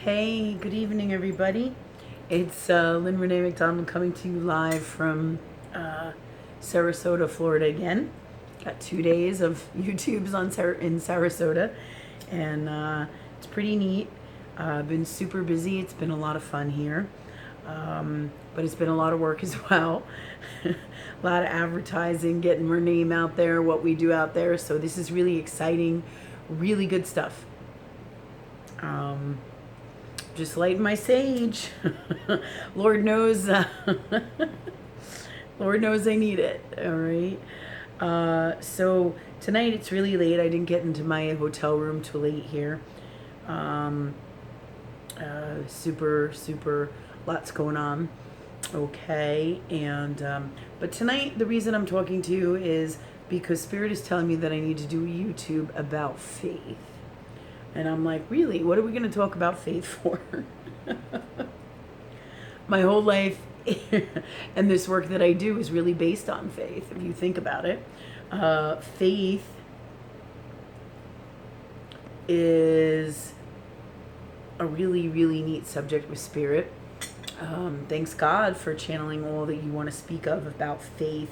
Hey, good evening, everybody. It's Lynn Renee McDonald coming to you live from Sarasota, Florida again. Got 2 days of YouTubes in Sarasota, and it's pretty neat. Been super busy. It's been a lot of fun here, but it's been a lot of work as well. A lot of advertising, getting our name out there, what we do out there. So this is really exciting, really good stuff. Just lighting my sage. Lord knows, Lord knows I need it. All right. So tonight it's really late. I didn't get into my hotel room too late here. Super, lots going on. Okay. And, but tonight the reason I'm talking to you is because Spirit is telling me that I need to do a YouTube about faith. And I'm like, really? What are we going to talk about faith for? My whole life and this work that I do is really based on faith, if you think about it. Faith is a really, really neat subject with Spirit. Thanks God for channeling all that you want to speak of about faith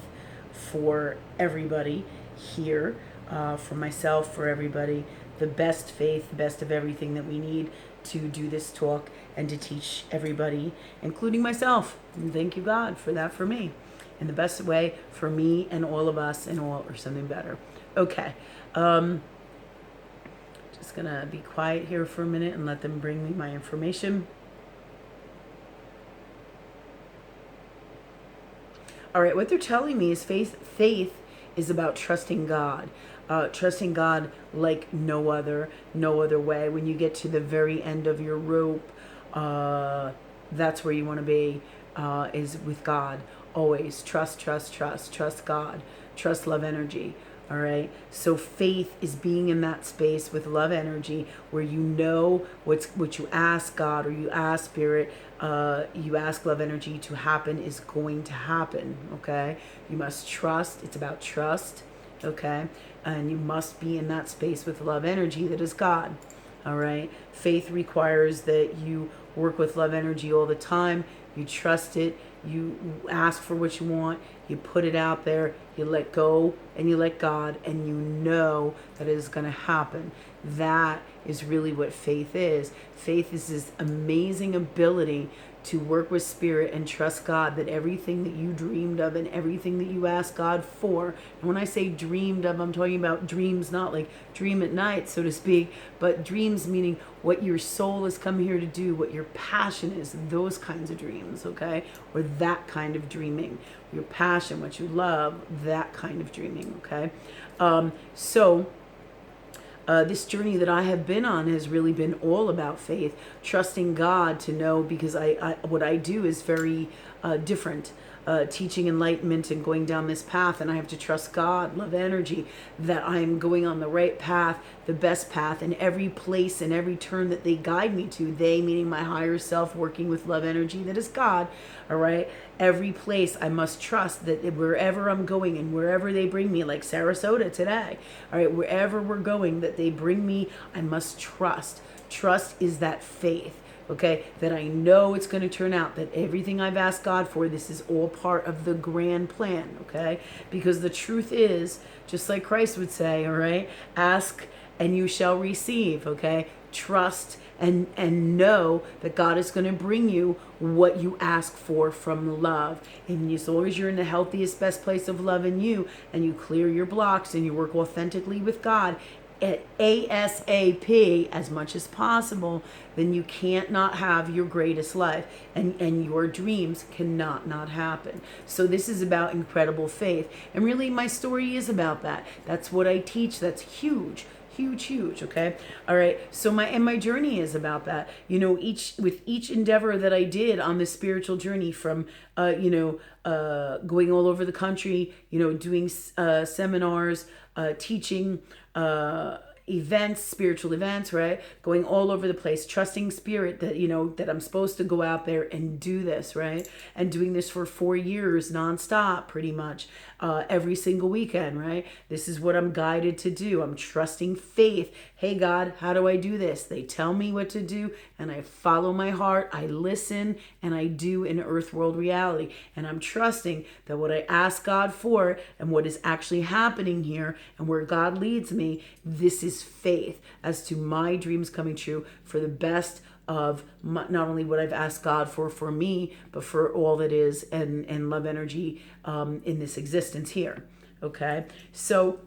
for everybody here, for myself, for everybody. The best faith, the best of everything that we need to do this talk and to teach everybody, including myself. And thank you, God, for that for me. In the best way for me and all of us and all or something better. Okay. Just going to be quiet here for a minute and let them bring me my information. All right, what they're telling me is faith is about trusting God. Trusting God like no other way. When you get to the very end of your rope, that's where you want to be, is with God. Always trust God, trust love energy. All right. So faith is being in that space with love energy where you know what you ask God or you ask Spirit, you ask love energy to happen is going to happen. Okay. You must trust. It's about trust. Okay. And you must be in that space with love energy that is God. All right. Faith requires that you work with love energy all the time. You trust it. You ask for what you want. You put it out there. You let go and you let God, and you know that it is going to happen. That is really what faith is. Faith is this amazing ability to work with Spirit and trust God that everything that you dreamed of and everything that you asked God for, and when I say dreamed of, I'm talking about dreams, not like dream at night, so to speak, but dreams meaning what your soul has come here to do, what your passion is, those kinds of dreams, okay? Or that kind of dreaming, your passion, what you love, that kind of dreaming, okay? This journey that I have been on has really been all about faith, trusting God to know, because I what I do is very different. Teaching enlightenment and going down this path, and I have to trust God, love energy, that I'm going on the right path, the best path, in every place and every turn that they guide me to. They meaning my higher self, working with love energy that is God. All right, every place I must trust that wherever I'm going and wherever they bring me, like Sarasota today. All right, wherever we're going that they bring me, I must trust. Trust is that faith. Okay, that I know it's going to turn out, that everything I've asked God for, this is all part of the grand plan, okay? Because the truth is, just like Christ would say, all right, ask and you shall receive, okay? Trust and know that God is going to bring you what you ask for from love. And as long as you're in the healthiest, best place of love in you, and you clear your blocks and you work authentically with God, at ASAP as much as possible, then you can't not have your greatest life, and your dreams cannot not happen. So this is about incredible faith, and really my story is about that. That's what I teach. That's huge. Okay. All right. So my journey is about that. You know, each endeavor that I did on this spiritual journey, from going all over the country, doing seminars, teaching, events, spiritual events, right? Going all over the place, trusting spirit that, that I'm supposed to go out there and do this, right? And doing this for 4 years nonstop, pretty much, every single weekend, right? This is what I'm guided to do. I'm trusting faith. Hey, God, how do I do this? They tell me what to do, and I follow my heart. I listen, and I do in earth world reality. And I'm trusting that what I ask God for and what is actually happening here and where God leads me, this is faith as to my dreams coming true for the best of not only what I've asked God for me, but for all that is and love energy in this existence here. Okay, so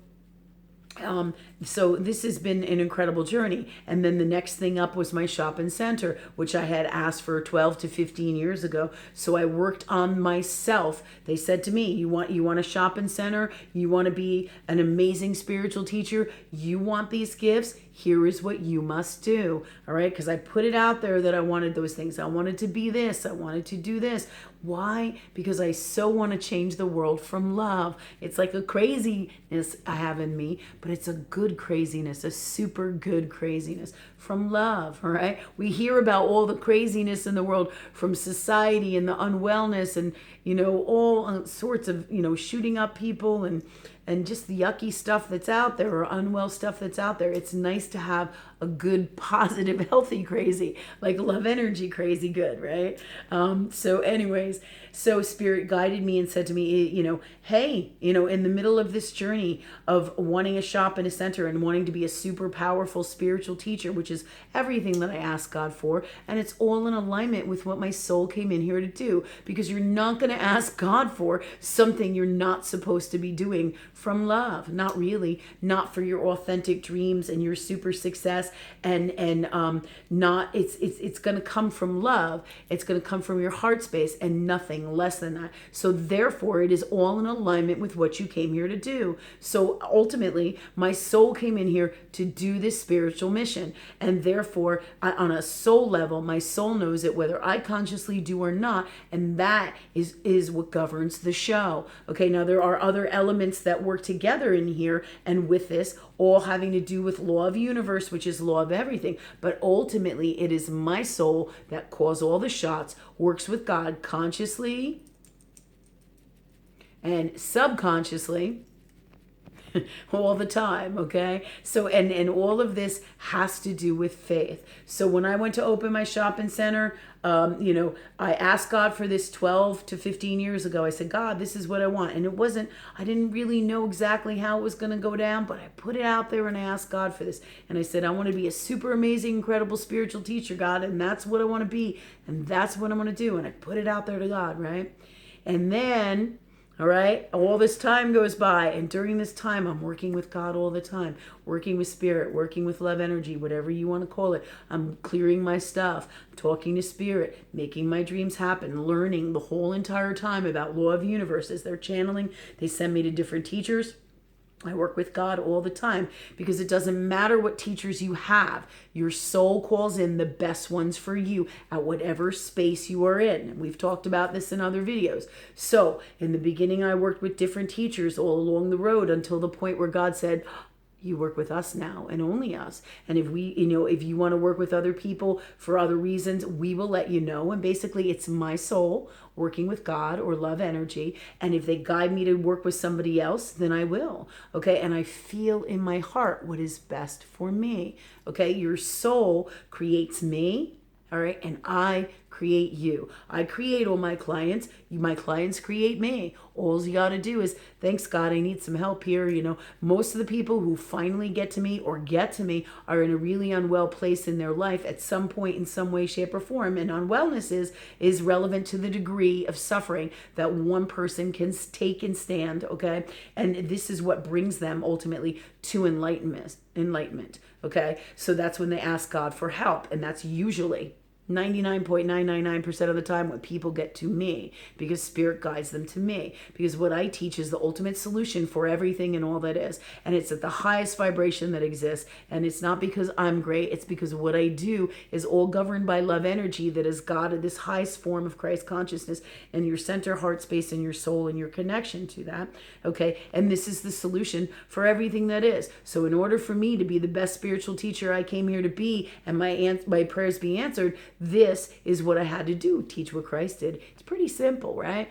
this has been an incredible journey. And then the next thing up was my shopping center, which I had asked for 12 to 15 years ago. So I worked on myself. They said to me, you want a shopping center? You want to be an amazing spiritual teacher? You want these gifts? Here is what you must do. All right. Because I put it out there that I wanted those things. I wanted to be this. I wanted to do this. Why? Because I so want to change the world from love. It's like a craziness I have in me, but it's a good craziness, a super good craziness from love. All right. We hear about all the craziness in the world from society and the unwellness and, all sorts of, shooting up people and just the yucky stuff that's out there or unwell stuff that's out there. It's nice to have a good, positive, healthy crazy, like love energy crazy good, right? So anyways, so Spirit guided me and said to me, hey, in the middle of this journey of wanting a shop and a center and wanting to be a super powerful spiritual teacher, which is everything that I ask God for, and it's all in alignment with what my soul came in here to do, because you're not going to ask God for something you're not supposed to be doing from love. Not really, not for your authentic dreams and your super success and not it's going to come from love. It's going to come from your heart space and nothing less than that. So therefore it is all in alignment with what you came here to do. So ultimately my soul came in here to do this spiritual mission, and therefore on a soul level my soul knows it whether I consciously do or not, and that is what governs the show. Okay, now there are other elements that work together in here and with this, all having to do with law of universe, which is law of everything. But ultimately it is my soul that calls all the shots, works with God consciously and subconsciously all the time. Okay, so and all of this has to do with faith. So when I went to open my shopping center, I asked God for this 12 to 15 years ago. I said, God, this is what I want. And I didn't really know exactly how it was going to go down, but I put it out there and I asked God for this. And I said, I want to be a super amazing, incredible spiritual teacher, God. And that's what I want to be. And that's what I'm going to do. And I put it out there to God, right? And then, all right, all this time goes by, and during this time I'm working with God all the time, working with spirit, working with love energy, whatever you want to call it. I'm clearing my stuff, talking to spirit, making my dreams happen, learning the whole entire time about law of universes. They're channeling, they send me to different teachers. I work with God all the time, because it doesn't matter what teachers you have. Your soul calls in the best ones for you at whatever space you are in. We've talked about this in other videos. So in the beginning, I worked with different teachers all along the road until the point where God said, you work with us now and only us. And if if you want to work with other people for other reasons, we will let you know. And basically it's my soul working with God or love energy. And if they guide me to work with somebody else, then I will. Okay. And I feel in my heart what is best for me. Okay. Your soul creates me. All right. And I create you. I create all my clients. My clients create me. All you got to do is, thanks God, I need some help here. Most of the people who finally get to me are in a really unwell place in their life at some point in some way, shape, or form. And unwellness is relevant to the degree of suffering that one person can take and stand. Okay. And this is what brings them ultimately to enlightenment. Okay. So that's when they ask God for help. And that's usually 99.999% of the time when people get to me, because spirit guides them to me, because what I teach is the ultimate solution for everything and all that is, and it's at the highest vibration that exists. And it's not because I'm great, it's because what I do is all governed by love energy that is God at this highest form of Christ consciousness, and your center heart space and your soul and your connection to that. Okay, and this is the solution for everything that is. So in order for me to be the best spiritual teacher I came here to be, and my prayers be answered, this is what I had to do, teach what Christ did. It's pretty simple, right?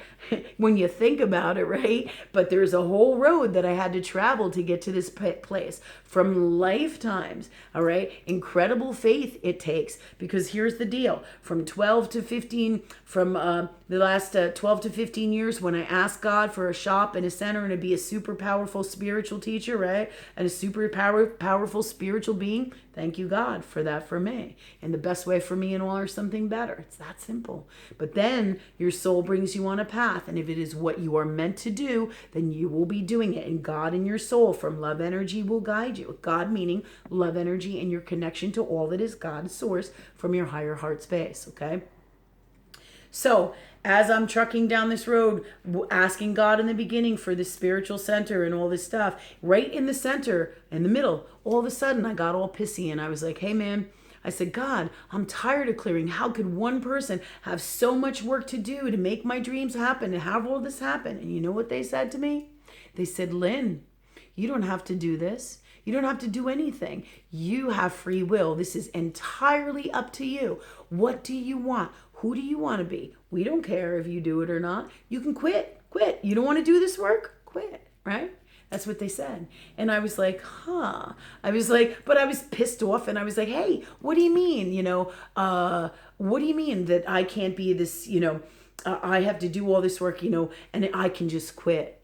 When you think about it, right? But there's a whole road that I had to travel to get to this place, from lifetimes, all right? Incredible faith it takes, because here's the deal. From 12 to 15, from the last 12 to 15 years, when I asked God for a shop and a center and to be a super powerful spiritual teacher, right? And a super powerful spiritual being, thank you, God, for that for me. And the best way for me and all are something better. It's that simple. But then your soul brings you on a path. And if it is what you are meant to do, then you will be doing it. And God and your soul from love energy will guide you. God meaning love energy and your connection to all that is God's source from your higher heart space. Okay? So as I'm trucking down this road, asking God in the beginning for the spiritual center and all this stuff, right in the center, in the middle, all of a sudden I got all pissy and I was like, hey man, I said, God, I'm tired of clearing. How could one person have so much work to do to make my dreams happen and have all this happen? And you know what they said to me? They said, Lynn, you don't have to do this. You don't have to do anything. You have free will. This is entirely up to you. What do you want? Who do you want to be? We don't care if you do it or not. You can quit. You don't want to do this work? Quit, right? That's what they said. And I was like, huh. I was like, but I was pissed off and I was like, hey, what do you mean? What do you mean that I can't be this, I have to do all this work, and I can just quit,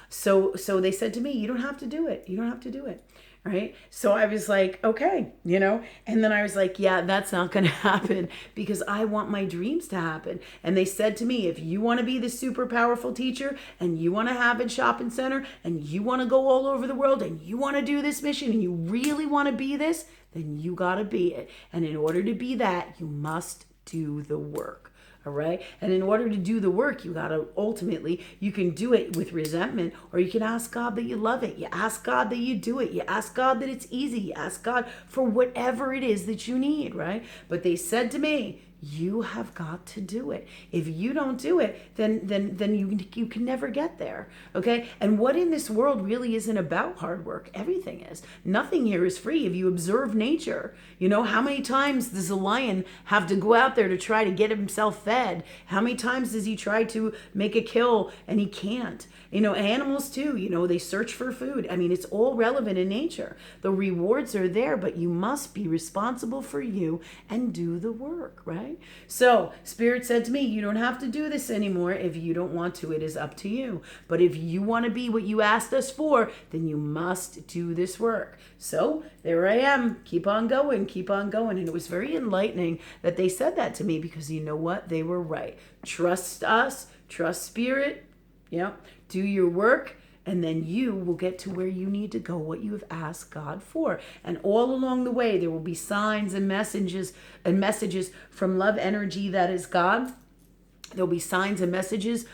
So they said to me, you don't have to do it. You don't have to do it. Right. So I was like, okay, and then I was like, yeah, that's not going to happen because I want my dreams to happen. And they said to me, if you want to be the super powerful teacher and you want to have a shopping center and you want to go all over the world and you want to do this mission and you really want to be this, then you got to be it. And in order to be that, you must do the work. All right. And in order to do the work, you got to ultimately, you can do it with resentment, or you can ask God that you love it. You ask God that you do it. You ask God that it's easy. You ask God for whatever it is that you need. Right. But they said to me, you have got to do it. If you don't do it, then you can never get there. Okay? And what in this world really isn't about hard work? Everything is. Nothing here is free. If you observe nature, how many times does a lion have to go out there to try to get himself fed? How many times does he try to make a kill and he can't? Animals too, they search for food. I mean, it's all relevant in nature. The rewards are there, but you must be responsible for you and do the work, right? So Spirit said to me, you don't have to do this anymore. If you don't want to, it is up to you. But if you want to be what you asked us for, then you must do this work. So there I am. Keep on going. And it was very enlightening that they said that to me, because you know what? They were right. Trust us, trust Spirit. Yeah. Do your work. And then you will get to where you need to go, what you have asked God for. And all along the way, there will be signs and messages from love energy that is God. There'll be signs and messages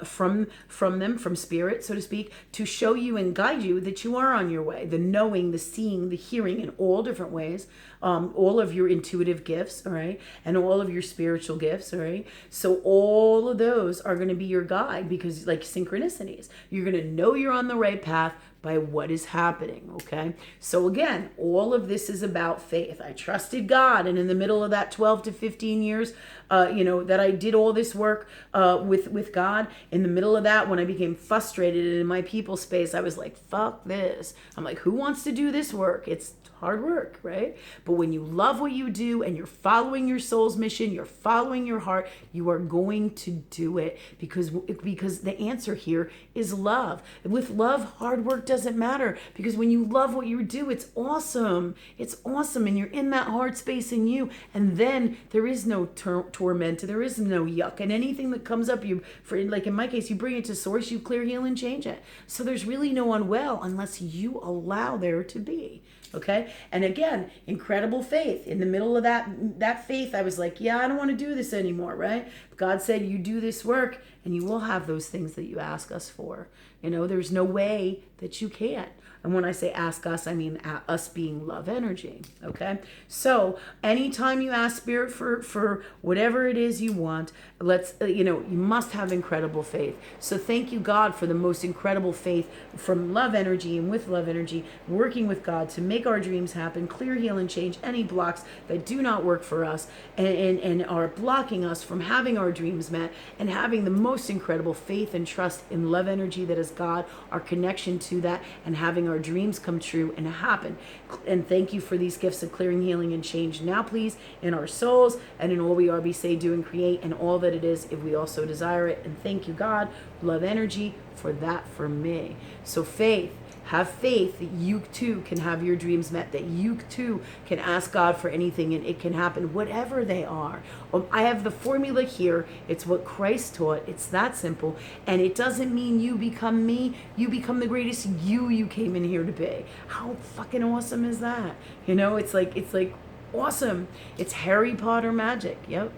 from them, from Spirit, so to speak, to show you and guide you that you are on your way. The knowing, the seeing, the hearing in all different ways. All of your intuitive gifts, all right, and all of your spiritual gifts, all right. So all of those are going to be your guide, because like synchronicities, you're going to know you're on the right path by what is happening, okay? So again, all of this is about faith. I trusted God, and in the middle of that 12 to 15 years, that I did all this work with God, in the middle of that, when I became frustrated in my people space, I was like, fuck this. I'm like, who wants to do this work? It's hard work, right? But when you love what you do and you're following your soul's mission, you're following your heart, you are going to do it, because the answer here is love. With love, hard work doesn't matter, because when you love what you do, it's awesome. It's awesome, and you're in that heart space in you, and then there is no torment, there is no yuck, and anything that comes up, like in my case, you bring it to source, you clear, heal, and change it. So there's really no unwell unless you allow there to be. Okay. And again, incredible faith. In the middle of that faith, I was like, yeah, I don't want to do this anymore, right? God said, you do this work and you will have those things that you ask us for. There's no way that you can't. And when I say ask us, I mean us being love energy. Okay. So anytime you ask Spirit for whatever it is you want, you must have incredible faith. So thank you, God, for the most incredible faith from love energy and with love energy, working with God to make our dreams happen, clear, heal, and change any blocks that do not work for us and are blocking us from having our dreams met, and having the most incredible faith and trust in love energy that is God, our connection to that, and having our dreams come true and happen. And thank you for these gifts of clearing, healing, and change now, please, in our souls and in all we are, be, say, do, and create, and all that it is if we also desire it. And thank you, God, love energy, for that for me. So have faith that you too can have your dreams met, that you too can ask God for anything and it can happen, whatever they are. I have the formula here. It's what Christ taught. It's that simple. And it doesn't mean you become me. You become the greatest you came in here to be. How fucking awesome is that? It's like awesome. It's Harry Potter magic. Yep.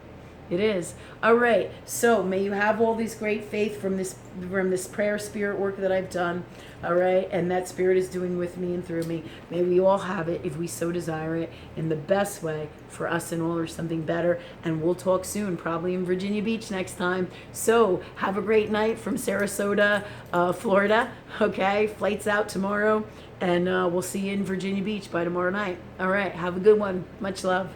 It is. All right. So may you have all this great faith from this prayer spirit work that I've done. All right. And that Spirit is doing with me and through me. May we all have it, if we so desire it, in the best way for us and all, or something better. And we'll talk soon, probably in Virginia Beach next time. So have a great night from Sarasota, Florida. Okay. Flights out tomorrow. And we'll see you in Virginia Beach by tomorrow night. All right. Have a good one. Much love.